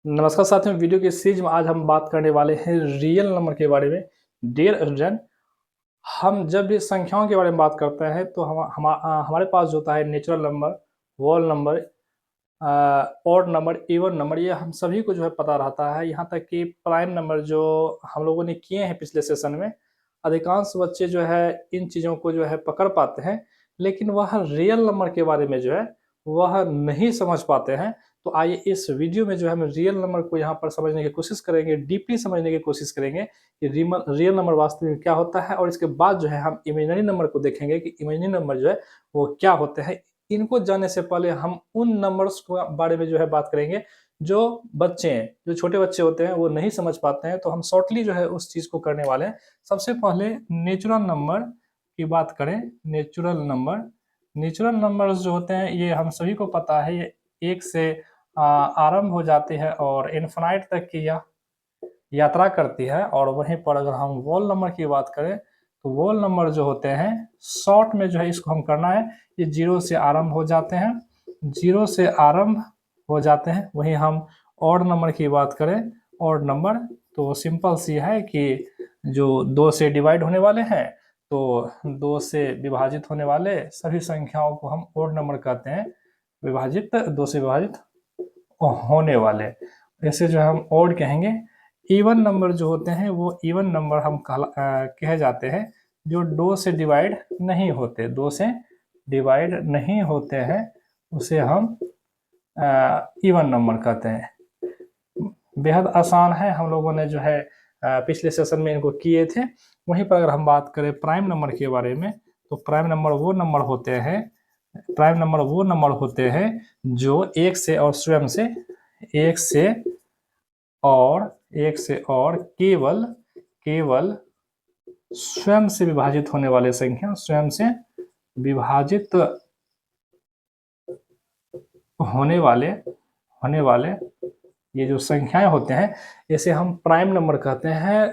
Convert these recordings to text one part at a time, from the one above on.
नमस्कार साथियों, वीडियो की सीरीज में आज हम बात करने वाले हैं रियल नंबर के बारे में। डियर स्टूडेंट, हम जब भी संख्याओं के बारे में बात करते हैं तो हमारे पास जो होता है natural number, whole number, odd number, even number, ये हम सभी को जो है पता रहता है। यहाँ तक कि प्राइम नंबर जो हम लोगों ने किए हैं पिछले सेशन में, अधिकांश बच्चे जो है इन चीज़ों को जो है पकड़ पाते हैं, लेकिन वह रियल नंबर के बारे में जो है वह नहीं समझ पाते हैं। तो आइए इस वीडियो में जो है हम रियल नंबर को यहाँ पर समझने की कोशिश करेंगे, डीपली समझने की कोशिश करेंगे कि रियल नंबर वास्तव में क्या होता है, और इसके बाद जो है हम इमेजिनरी नंबर को देखेंगे कि इमेजिनरी नंबर जो है वो क्या होते हैं। इनको जानने से पहले हम उन नंबर्स के बारे में जो है बात करेंगे जो बच्चे हैं, जो छोटे बच्चे होते हैं वो नहीं समझ पाते हैं। तो हम शॉर्टली जो है उस चीज़ को करने वाले हैं। सबसे पहले नेचुरल नंबर की बात करें। नेचुरल नंबर्स जो होते हैं ये हम सभी को पता है, ये एक से आरंभ हो जाती है और इन्फिनाइट तक की यह यात्रा करती है। और वहीं पर अगर हम वोल नंबर की बात करें तो वोल नंबर जो होते हैं शॉर्ट में जो है इसको हम करना है, ये जीरो से आरंभ हो जाते हैं, जीरो से आरंभ हो जाते हैं। वहीं हम ऑड नंबर की बात करें, ऑड नंबर तो सिंपल सी है कि जो दो से डिवाइड होने वाले हैं, तो दो से विभाजित होने वाले सभी संख्याओं को हम ऑड नंबर कहते हैं, विभाजित दो से विभाजित होने वाले, ऐसे जो हम ऑड कहेंगे। इवन नंबर जो होते हैं वो इवन नंबर हम कहे जाते हैं जो दो से डिवाइड नहीं होते, दो से डिवाइड नहीं होते हैं, उसे हम इवन नंबर कहते हैं। बेहद आसान है, हम लोगों ने जो है पिछले सेशन में इनको किए थे। वहीं पर अगर हम बात करें प्राइम नंबर के बारे में, तो प्राइम नंबर वो नंबर होते हैं जो एक से और स्वयं से केवल केवल स्वयं से विभाजित होने वाले संख्या, स्वयं से विभाजित होने वाले ये जो संख्याएं होते हैं, इसे हम प्राइम नंबर कहते हैं।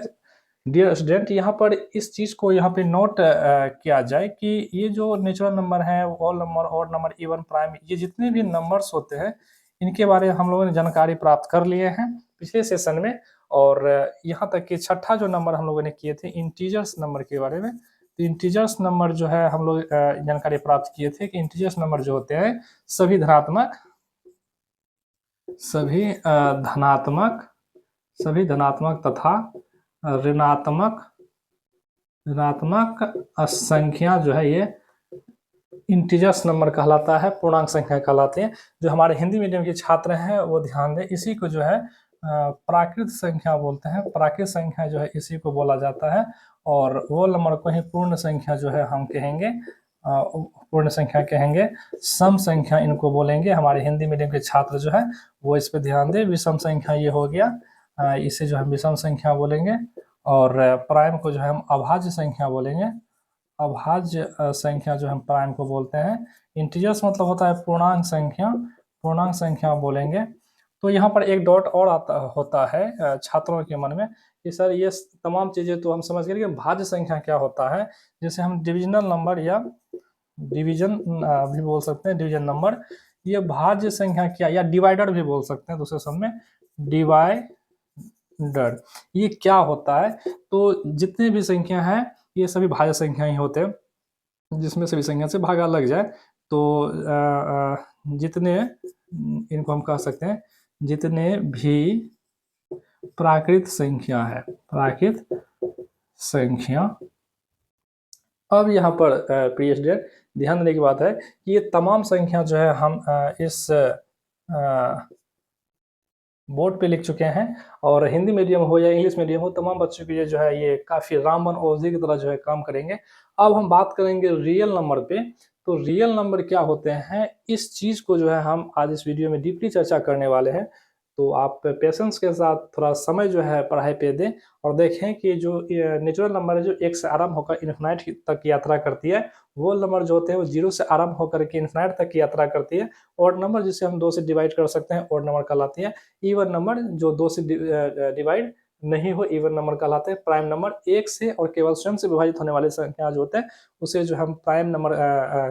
डियर स्टूडेंट, यहाँ पर इस चीज़ को यहाँ पे नोट किया जाए कि ये जो नेचुरल नंबर है, whole number, odd number, even, prime, ये जितने भी नंबर्स होते हैं इनके बारे में हम लोगों ने जानकारी प्राप्त कर लिए हैं पिछले सेशन में। और यहाँ तक कि छठा जो नंबर हम लोगों ने किए थे इंटीजर्स नंबर के बारे में, तो इंटीजर्स नंबर जो है हम लोग जानकारी प्राप्त किए थे कि इंटीजर्स नंबर जो होते हैं सभी धनात्मक तथा ऋणात्मक संख्या जो है ये इंटीजर्स नंबर कहलाता है, पूर्णांक संख्या कहलाते हैं। जो हमारे हिंदी मीडियम के छात्र हैं वो ध्यान दें, इसी को जो है प्राकृत संख्या बोलते हैं। प्राकृत संख्या जो है इसी को बोला जाता है, और वो नंबर को ही पूर्ण संख्या जो है हम कहेंगे, पूर्ण संख्या कहेंगे, सम संख्या इनको बोलेंगे। हमारे हिंदी मीडियम के छात्र जो है वो इस पर ध्यान दें। विषम संख्या ये हो गया, इसे जो हम विषम संख्या बोलेंगे, और प्राइम को जो है हम अभाज्य संख्या बोलेंगे। अभाज्य संख्या जो हम प्राइम को बोलते हैं। इंटीजर्स मतलब होता है पूर्णांक संख्या बोलेंगे। तो यहाँ पर एक डॉट और होता है छात्रों के मन में कि सर ये तमाम चीज़ें तो हम समझ गए, लेकिन भाज्य संख्या क्या होता है, जैसे हम डिविजनल नंबर या डिवीजन भी बोल सकते हैं, डिवीजन नंबर, ये भाज्य संख्या क्या, या डिवाइडर भी बोल सकते हैं दूसरे शब्द में, डिवाइडर, ये क्या होता है। तो जितने भी संख्या है ये सभी भाज्य संख्या ही होते हैं, जिसमें सभी संख्या से भागा लग जाए। तो जितने, इनको हम कह सकते हैं जितने भी प्राकृत संख्या। अब यहाँ पर प्रिय स्टूडेंट ध्यान देने की बात है कि ये तमाम संख्या जो है हम इस बोर्ड पे लिख चुके हैं, और हिंदी मीडियम हो या इंग्लिश मीडियम हो, तमाम बच्चों के लिए जो है ये काफ़ी रामबन औषधि की तरह जो है काम करेंगे। अब हम बात करेंगे रियल नंबर पे। तो रियल नंबर क्या होते हैं, इस चीज़ को जो है हम आज इस वीडियो में डीपली चर्चा करने वाले हैं। तो आप पेशेंस के साथ थोड़ा समय जो है पढ़ाई पे दें और देखें कि जो नेचुरल नंबर है जो एक से आरंभ होकर इन्फिनाइट तक यात्रा करती है, वो नंबर जो होते हैं वो जीरो से आरंभ होकर के इन्फिनाइट तक की यात्रा करती है। ऑड नंबर जिसे हम दो से डिवाइड कर सकते हैं ऑड नंबर कहलाती है। इवन नंबर जो दो से डिवाइड नहीं हो, इवन नंबर कहलाते हैं। प्राइम नंबर एक से और केवल स्वयं से विभाजित होने वाले संख्या जो होते हैं उसे जो हम प्राइम नंबर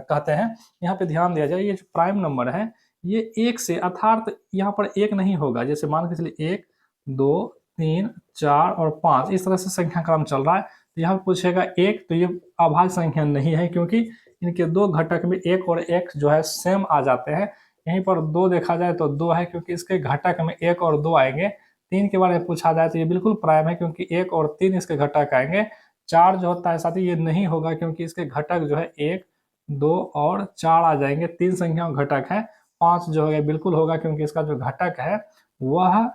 कहते हैं। यहाँ पे ध्यान दिया जाए, ये जो प्राइम नंबर है ये 1 से अर्थात यहाँ पर 1 नहीं होगा। जैसे मान के चलिए 1, 2, 3, 4 और 5 इस तरह से संख्या क्रम चल रहा है। तो यहाँ पूछेगा 1, तो ये अभाज्य संख्या नहीं है, क्योंकि इनके दो घटक में 1 और 1 जो है सेम आ जाते हैं। यहीं पर 2 देखा जाए तो 2 है, क्योंकि इसके घटक में 1 और 2 आएंगे। 3 के बारे में पूछा जाए तो ये बिल्कुल प्राइम है, क्योंकि 1 और 3 इसके घटक आएंगे। 4 जो होता है साथी, ये नहीं होगा, क्योंकि इसके घटक जो है 1, 2 और 4 आ जाएंगे। 3 संख्याओं घटक है। 5 जो है बिल्कुल होगा, क्योंकि इसका जो घटक है वह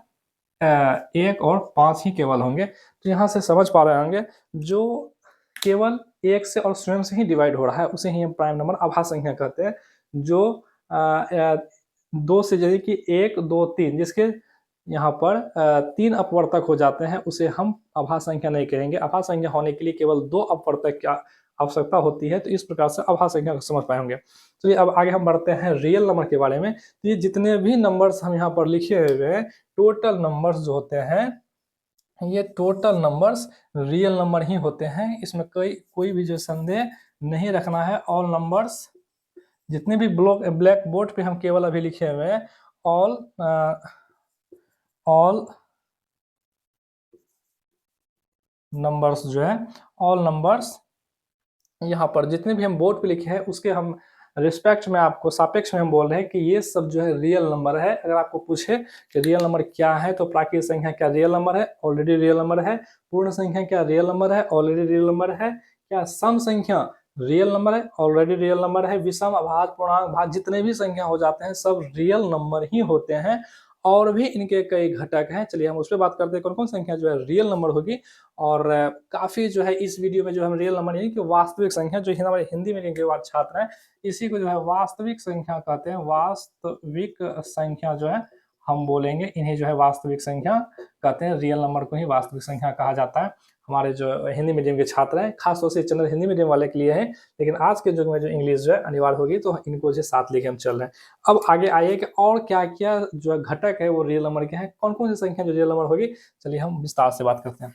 1 और 5 ही केवल होंगे। तो यहाँ से समझ पा रहे होंगे, जो केवल 1 से और स्वयं से ही डिवाइड हो रहा है उसे ही हम प्राइम नंबर अभाज्य संख्या कहते हैं। जो 2 से यदि कि 1, 2, 3 जिसके यहाँ पर 3 अपवर्तक हो जाते हैं उसे हम अभाज्य संख्या नहीं कहेंगे। अभाज्य संख्या होने के लिए केवल 2 अपवर्तक की आवश्यकता होती है। तो इस प्रकार से अभाज्य संख्या को समझ पाए होंगे। चलिए अब आगे हम बढ़ते हैं रियल नंबर के बारे में। तो ये जितने भी नंबर्स हम यहाँ पर लिखे हुए हैं, टोटल नंबर्स जो होते हैं, ये टोटल नंबर्स रियल नंबर ही होते हैं। इसमें कोई भी जो संदेह नहीं रखना है। ऑल नंबर्स जितने भी ब्लैक बोर्ड पे हम केवल अभी लिखे हुए हैं, ऑल नंबर्स जो है, ऑल नंबर्स यहाँ पर जितने भी हम बोर्ड पे लिखे हैं उसके हम रिस्पेक्ट में आपको सापेक्ष में हम बोल रहे हैं कि ये सब जो है रियल नंबर है। अगर आपको पूछे कि रियल नंबर क्या है, तो प्राकृतिक संख्या क्या रियल नंबर है? ऑलरेडी रियल नंबर है। पूर्ण संख्या क्या रियल नंबर है? ऑलरेडी रियल नंबर है। क्या सम संख्या रियल नंबर है? ऑलरेडी रियल नंबर है। विषम, अभाज्य, पूर्णांक, भाज्य जितने भी संख्या हो जाते हैं सब रियल नंबर ही होते हैं। और भी इनके कई घटक हैं। चलिए हम उस पर बात करते हैं, कौन कौन संख्या जो है रियल नंबर होगी। और काफी जो है इस वीडियो में जो हम रियल नंबर यानी कि वास्तविक संख्या, जो हमारे हिंदी मीडियम के बाद छात्र हैं, इसी को जो है वास्तविक संख्या कहते हैं। वास्तविक संख्या जो है हम बोलेंगे, इन्हें जो है वास्तविक संख्या कहते हैं। रियल नंबर को ही वास्तविक संख्या कहा जाता है। हमारे जो हिंदी मीडियम के छात्र हैं, खासतौर से चैनल हिंदी मीडियम वाले के लिए है, लेकिन आज के युग में जो इंग्लिश जो है अनिवार्य होगी, तो इनको जो साथ लेके हम चल रहे हैं। अब आगे आइए कि और क्या क्या जो घटक है वो रियल नंबर के हैं, कौन कौन सी संख्या जो रियल नंबर होगी। चलिए हम विस्तार से बात करते हैं।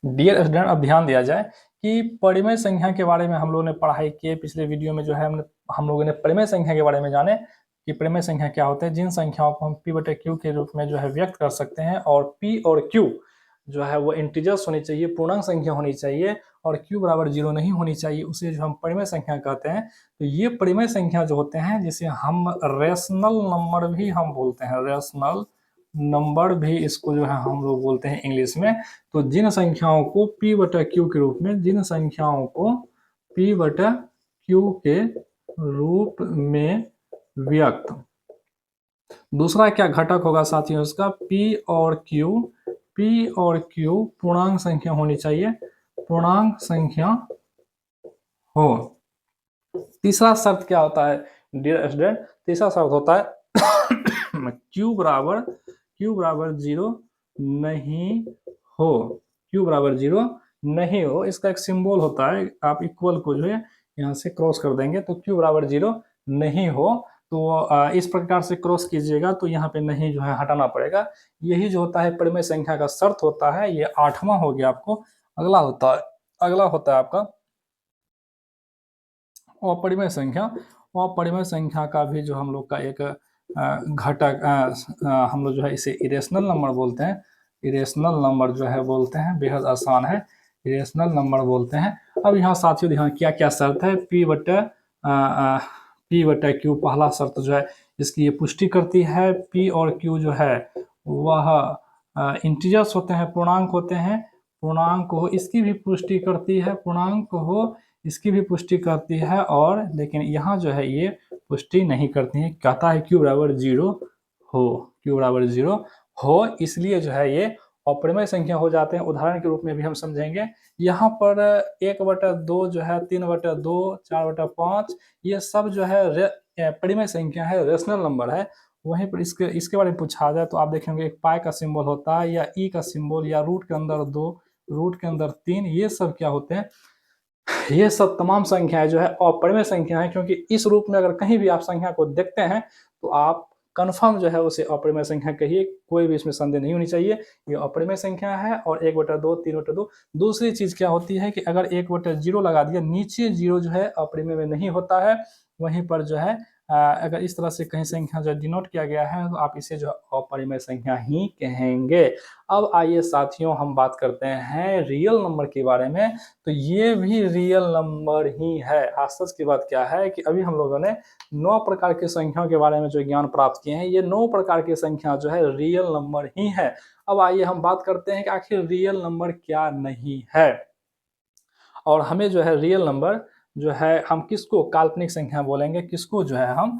डियर स्टूडेंट, अब ध्यान दिया जाए कि परिमेय संख्या के बारे में हम लोगों ने पढ़ाई की। पिछले वीडियो में जो है हम लोगों ने परिमेय संख्या के बारे में जाने कि परिमेय संख्या क्या होते हैं, जिन संख्याओं को हम p/q के रूप में जो है व्यक्त कर सकते हैं। और p और q जो है वो इंटीजर्स होनी चाहिए, पूर्णांक संख्या होनी चाहिए, और q बराबर 0 नहीं होनी चाहिए। उसे जो हम परिमेय संख्या कहते हैं। तो ये परिमेय संख्या जो होते हैं, जिसे हम रेशनल नंबर भी हम बोलते हैं, रेशनल नंबर भी इसको जो है हम लोग बोलते हैं इंग्लिश में। तो जिन संख्याओं को p/q के रूप में, जिन संख्याओं को p/q के रूप में व्यक्त, दूसरा क्या घटक होगा साथियों इसका, p और q पूर्णांक संख्या होनी चाहिए, पूर्णांक संख्या हो। तीसरा शर्त क्या होता है डियर स्टूडेंट? तीसरा शर्त होता है q बराबर 0 नहीं हो, q बराबर 0 नहीं हो। इसका एक सिंबल होता है, आप इक्वल को जो है यहाँ से क्रॉस कर देंगे तो q बराबर 0 नहीं हो। तो इस प्रकार से क्रॉस कीजिएगा तो यहाँ पे नहीं जो है हटाना पड़ेगा। यही जो होता है परिमेय संख्या का शर्त होता है। ये 8वां हो गया आपको। अगला होता है आपका अपरिमेय संख्या। अपरिमेय संख्या का भी जो हम लोग का एक घटक, हम लोग जो है इसे इरेशनल नंबर बोलते हैं। इरेशनल नंबर जो है बोलते हैं, बेहद आसान है, इरेशनल नंबर बोलते हैं। अब यहाँ साथियों ध्यान, क्या क्या शर्त है? p/q पहला शर्त जो है इसकी ये पुष्टि करती है। p और q जो है वह इंटीजर्स होते हैं, पूर्णांक होते हैं। पूर्णांक हो इसकी भी पुष्टि करती है, पूर्णांक हो इसकी भी पुष्टि करती है। और लेकिन यहाँ जो है ये पुष्टि नहीं करती है, कहता है q बराबर 0 हो, q बराबर 0 हो। इसलिए जो है ये अपरिमेय संख्या हो जाते हैं। उदाहरण के रूप में भी हम समझेंगे। यहाँ पर 1/2 जो है, 3/2, 4/5 ये सब जो है परिमेय संख्या है, रेशनल नंबर है। वहीं पर इसके बारे में पूछा जाए तो आप देखेंगे एक पाई का सिंबल होता है, या ई का सिंबल, या रूट के अंदर 2, रूट के अंदर 3, ये सब क्या होते हैं? ये सब तमाम संख्याएं जो है अपरिमेय संख्या है। क्योंकि इस रूप में अगर कहीं भी आप संख्या को देखते हैं तो आप कन्फर्म जो है उसे अपरिमेय संख्या कहिए, कोई भी इसमें संदेह नहीं होनी चाहिए, ये अपरिमेय संख्या है। और 1/2 3/2। दूसरी चीज़ क्या होती है कि अगर 1/0 लगा दिया, नीचे 0 जो है अपरिमेय में नहीं होता है, वहीं पर जो है अगर इस तरह से कहीं संख्या जो डिनोट किया गया है तो आप इसे जो है अपरिमेय संख्या ही कहेंगे। अब आइए साथियों हम बात करते हैं रियल नंबर के बारे में। तो ये भी रियल नंबर ही है। आश्चर्य की बात क्या है कि अभी हम लोगों ने 9 प्रकार की संख्याओं के बारे में जो ज्ञान प्राप्त किए हैं, ये 9 प्रकार की संख्या जो है रियल नंबर ही है। अब आइए हम बात करते हैं कि आखिर रियल नंबर क्या नहीं है, और हमें जो है रियल नंबर जो है हम किसको काल्पनिक संख्या बोलेंगे, किसको जो है हम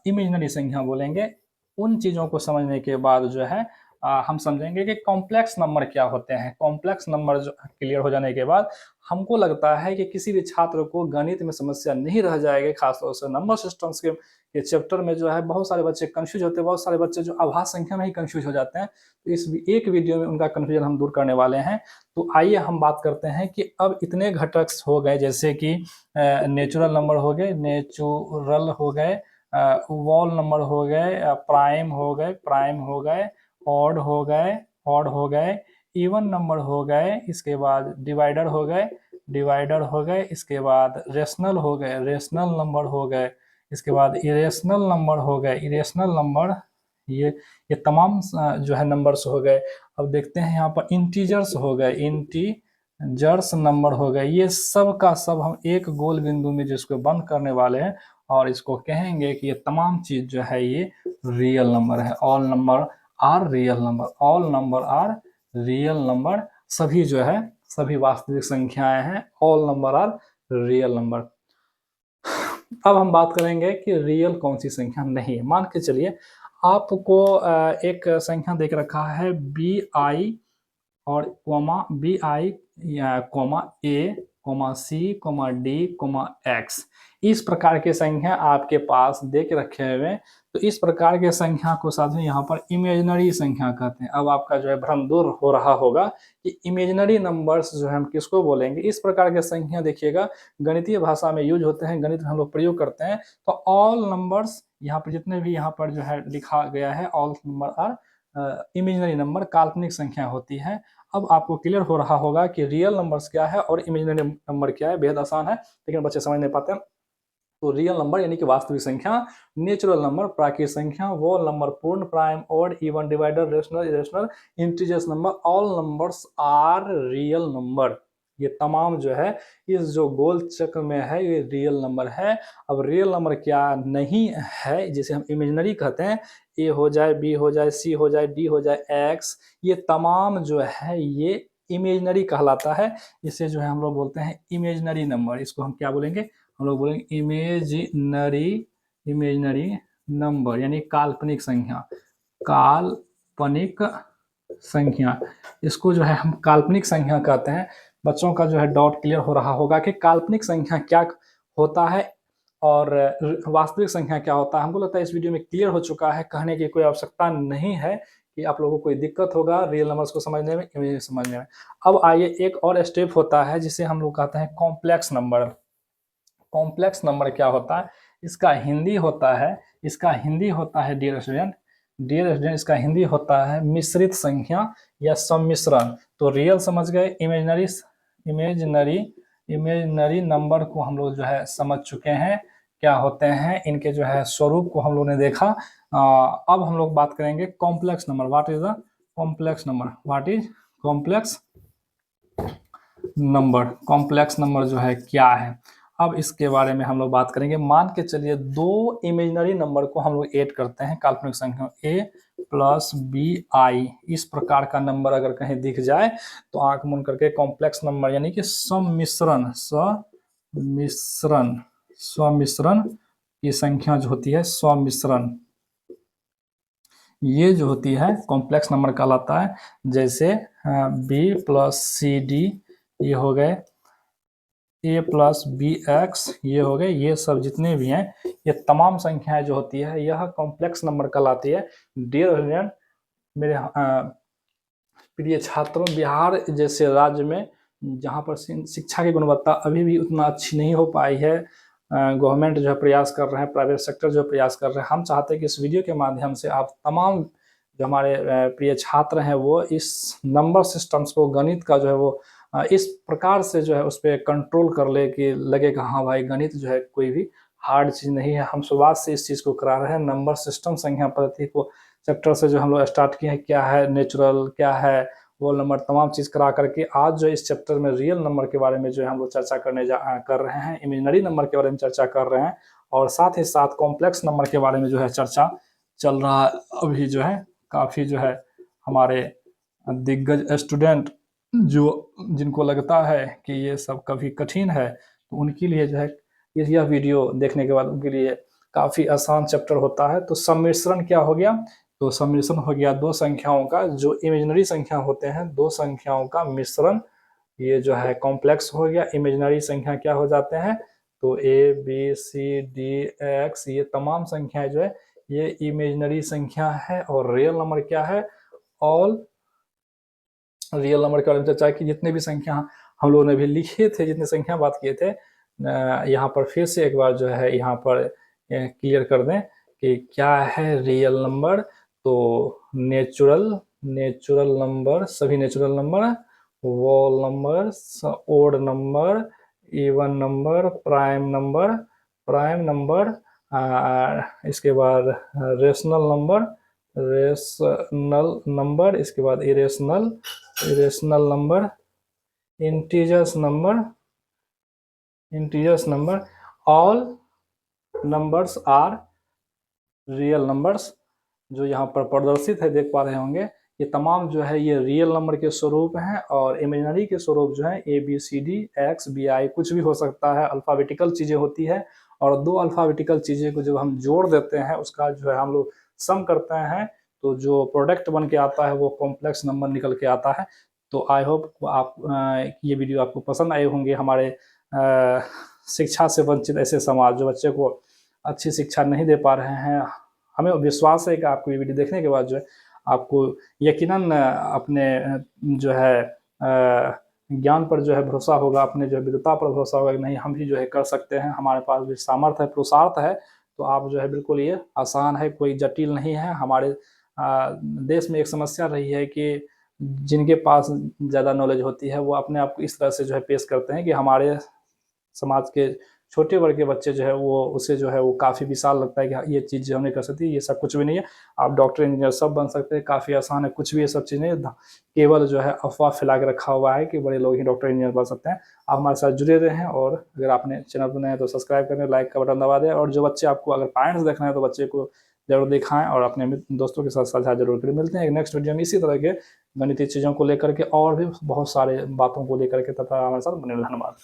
इमेजिनरी संख्या बोलेंगे। उन चीज़ों को समझने के बाद जो है हम समझेंगे कि कॉम्प्लेक्स नंबर क्या होते हैं। कॉम्प्लेक्स नंबर जो क्लियर हो जाने के बाद हमको लगता है कि किसी भी छात्र को गणित में समस्या नहीं रह जाएगी। खासतौर से नंबर सिस्टम्स के चैप्टर में जो है बहुत सारे बच्चे कंफ्यूज होते हैं, बहुत सारे बच्चे जो आभास संख्या में ही कंफ्यूज हो जाते हैं। तो इस एक वीडियो में उनका कन्फ्यूजन हम दूर करने वाले हैं। तो आइए हम बात करते हैं कि अब इतने घटक हो गए, जैसे कि नेचुरल नंबर हो गए, वॉल नंबर हो गए, प्राइम हो गए, ऑड हो गए, इवन नंबर हो गए, इसके बाद डिवाइडर हो गए, इसके बाद रेशनल हो गए, रेशनल नंबर हो गए, इसके बाद इरेशनल नंबर हो गए, इरेशनल नंबर, ये तमाम जो है नंबर्स हो गए। अब देखते हैं यहाँ पर इंटीजर्स हो गए, इंटीजर्स नंबर हो गए। ये सब का सब हम एक गोल बिंदु में जिसको बंद करने वाले हैं और इसको कहेंगे कि ये तमाम चीज जो है ये रियल नंबर है। All number are real number, all number are real number. सभी जो है सभी वास्तविक संख्याएं हैं, all number are real number. अब हम बात करेंगे कि रियल कौन सी संख्या नहीं है। मान के चलिए आपको एक संख्या देख रखा है BI और BI या A, C, D, X। इस प्रकार के संख्या आपके पास देख रखे हुए। तो इस प्रकार के संख्या को साथियों यहाँ पर इमेजिनरी संख्या कहते हैं। अब आपका जो है भ्रम दूर हो रहा होगा कि इमेजिनरी नंबर्स जो है हम किसको बोलेंगे। इस प्रकार के संख्या देखिएगा गणितीय भाषा में यूज होते हैं, गणित में हम लोग प्रयोग करते हैं। तो ऑल नंबर्स यहाँ पर जितने भी यहाँ पर जो है लिखा गया है, all number are imaginary number, काल्पनिक संख्या होती है। अब आपको क्लियर हो रहा होगा कि रियल नंबर्स क्या है और इमेजिनरी नंबर क्या है। बेहद आसान है लेकिन बच्चे समझ नहीं पाते हैं। तो रियल नंबर यानी कि वास्तविक संख्या, नेचुरल नंबर प्राकृतिक संख्या, वोल नंबर पूर्ण, prime, odd, even, divider, rational, irrational, integers number, all numbers are real number. ये तमाम जो है इस जो गोल चक्र में है ये रियल नंबर है। अब रियल नंबर क्या नहीं है, जिसे हम इमेजिनरी कहते हैं, ए हो जाए, बी हो जाए, सी हो जाए, डी हो जाए, एक्स, ये तमाम जो है ये इमेजिनरी कहलाता है। इसे जो है हम लोग बोलते हैं इमेजिनरी नंबर। इसको हम क्या बोलेंगे, हम लोग बोलेंगे इमेजिनरी नंबर यानी काल्पनिक संख्या, काल्पनिक संख्या। इसको जो है हम काल्पनिक संख्या कहते हैं। बच्चों का जो है डाउट क्लियर हो रहा होगा कि काल्पनिक संख्या क्या होता है और वास्तविक संख्या क्या होता है। हमको लगता है इस वीडियो में क्लियर हो चुका है, कहने की कोई आवश्यकता नहीं है कि आप लोगों को कोई दिक्कत होगा रियल नंबर्स को समझने में, इमेज समझने में। अब आइए एक और स्टेप होता है जिसे हम लोग कहते हैं कॉम्प्लेक्स नंबर। कॉम्प्लेक्स नंबर क्या होता है, इसका हिंदी होता है डियर स्टूडेंट, इसका हिंदी होता है मिश्रित संख्या या सम्मिश्रण। तो रियल समझ गए, इमेजिनरी नंबर को हम लोग जो है समझ चुके हैं क्या होते हैं, इनके जो है स्वरूप को हम लोग ने देखा। अब हम लोग बात करेंगे complex number. What is the complex number, what is complex number, complex number जो है क्या है। अब इसके बारे में हम लोग बात करेंगे। मान के चलिए दो इमेजिनरी नंबर को हम लोग ऐड करते हैं काल्पनिक संख्या, a प्लस BI। इस प्रकार का नंबर अगर कहीं दिख जाए तो आंख मूंद करके कॉम्प्लेक्स नंबर यानी कि सम्मिश्रण की संख्या जो होती है, सम्मिश्रण, ये जो होती है कॉम्प्लेक्स नंबर कहलाता है। जैसे B प्लस CD ये हो गए, A प्लस BX ये हो गए, ये सब जितने भी हैं ये तमाम संख्याएं जो होती है यह कॉम्प्लेक्स नंबर कहलाती है। डियर स्टूडेंट, मेरे प्रिय छात्रों, बिहार जैसे राज्य में जहाँ पर शिक्षा की गुणवत्ता अभी भी उतना अच्छी नहीं हो पाई है, गवर्नमेंट जो है प्रयास कर रहे हैं, प्राइवेट सेक्टर जो प्रयास कर रहे हैं। हम चाहते हैं कि इस वीडियो के माध्यम से आप तमाम जो हमारे प्रिय छात्र हैं वो इस नंबर सिस्टम्स को, गणित का जो है वो इस प्रकार से जो है उस पर कंट्रोल कर ले कि लगे कि हाँ भाई गणित जो है कोई भी हार्ड चीज़ नहीं है। हम शुरुआत से इस चीज़ को करा रहे हैं। नंबर सिस्टम, संख्या पद्धति को चैप्टर से जो हम लोग स्टार्ट किए हैं, क्या है नेचुरल, क्या है होल नंबर, तमाम चीज़ करा करके आज जो इस चैप्टर में रियल नंबर के बारे में जो है हम लोग चर्चा कर रहे हैं, इमेजिनरी नंबर के बारे में चर्चा कर रहे हैं, और साथ ही साथ कॉम्प्लेक्स नंबर के बारे में जो है चर्चा चल रहा है। अभी जो है काफ़ी जो है हमारे दिग्गज स्टूडेंट जो जिनको लगता है कि ये सब कभी कठिन है, तो उनके लिए जो है यह वीडियो देखने के बाद उनके लिए काफ़ी आसान चैप्टर होता है। तो सम्मिश्रण क्या हो गया? तो सम्मिश्रण हो गया दो संख्याओं का, जो इमेजिनरी संख्या होते हैं, दो संख्याओं का मिश्रण। ये जो है कॉम्प्लेक्स हो गया। इमेजिनरी संख्या क्या हो जाते हैं? तो A B C D X, ये तमाम संख्याएं जो है ये इमेजिनरी संख्या है। और रियल नंबर क्या है? ऑल रियल नंबर के बारे में चर्चा की। जितने भी संख्या हम लोगों ने भी लिखे थे, जितने संख्या बात किए थे, यहाँ पर फिर से एक बार जो है यहाँ पर क्लियर कर दें कि क्या है रियल नंबर। तो नेचुरल नंबर, सभी natural number, whole number, odd number, even number, prime number, इसके बाद रेशनल नंबर, इसके बाद irrational number, integers number, all numbers are real numbers. जो यहाँ पर प्रदर्शित है देख पा रहे होंगे, ये तमाम जो है ये रियल नंबर के स्वरूप हैं। और इमेजिनरी के स्वरूप जो है A B C D X बी आई कुछ भी हो सकता है, अल्फ़ाबेटिकल चीज़ें होती है। और दो अल्फ़ाबेटिकल चीज़ें को जब हम जोड़ देते हैं, उसका जो है हम लोग सम करते हैं, तो जो प्रोडक्ट बन के आता है वो कॉम्प्लेक्स नंबर निकल के आता है। तो आई होप आप ये वीडियो आपको पसंद आए होंगे। हमारे शिक्षा से वंचित ऐसे समाज जो बच्चे को अच्छी शिक्षा नहीं दे पा रहे हैं, हमें विश्वास है कि आपको ये वीडियो देखने के बाद जो है आपको यकीनन अपने जो है ज्ञान पर जो है भरोसा होगा, अपने जो है विद्वता पर भरोसा होगा कि नहीं हम भी जो है कर सकते हैं, हमारे पास भी सामर्थ्य है, पुरुषार्थ है। तो आप जो है बिल्कुल ये आसान है, कोई जटिल नहीं है। हमारे देश में एक समस्या रही है कि जिनके पास ज़्यादा नॉलेज होती है वो अपने आप को इस तरह से जो है पेश करते हैं कि हमारे समाज के छोटे वर्ग के बच्चे जो है वो उसे जो है वो काफ़ी विशाल लगता है कि ये चीज़ जो हम नहीं कर सकती, ये सब कुछ भी नहीं है, आप डॉक्टर इंजीनियर सब बन सकते हैं, काफ़ी आसान है, कुछ भी ये सब चीज़ नहीं है। केवल जो है अफवाह फैला के रखा हुआ है कि बड़े लोग ही डॉक्टर इंजीनियर बन सकते हैं। आप हमारे साथ जुड़े रहें, और अगर आपने चैनल पर नए हैं तो सब्सक्राइब करें, लाइक का बटन दबा दें। और जो बच्चे आपको अगर पेरेंट्स देखना है तो बच्चे को जरूर दिखाएं और अपने दोस्तों के साथ साझा जरूर करें। मिलते हैं एक नेक्स्ट वीडियो में इसी तरह के गणितीय चीज़ों को लेकर के और भी बहुत सारे बातों को लेकर के, तथा हमारे साथ बने रहें। धन्यवाद।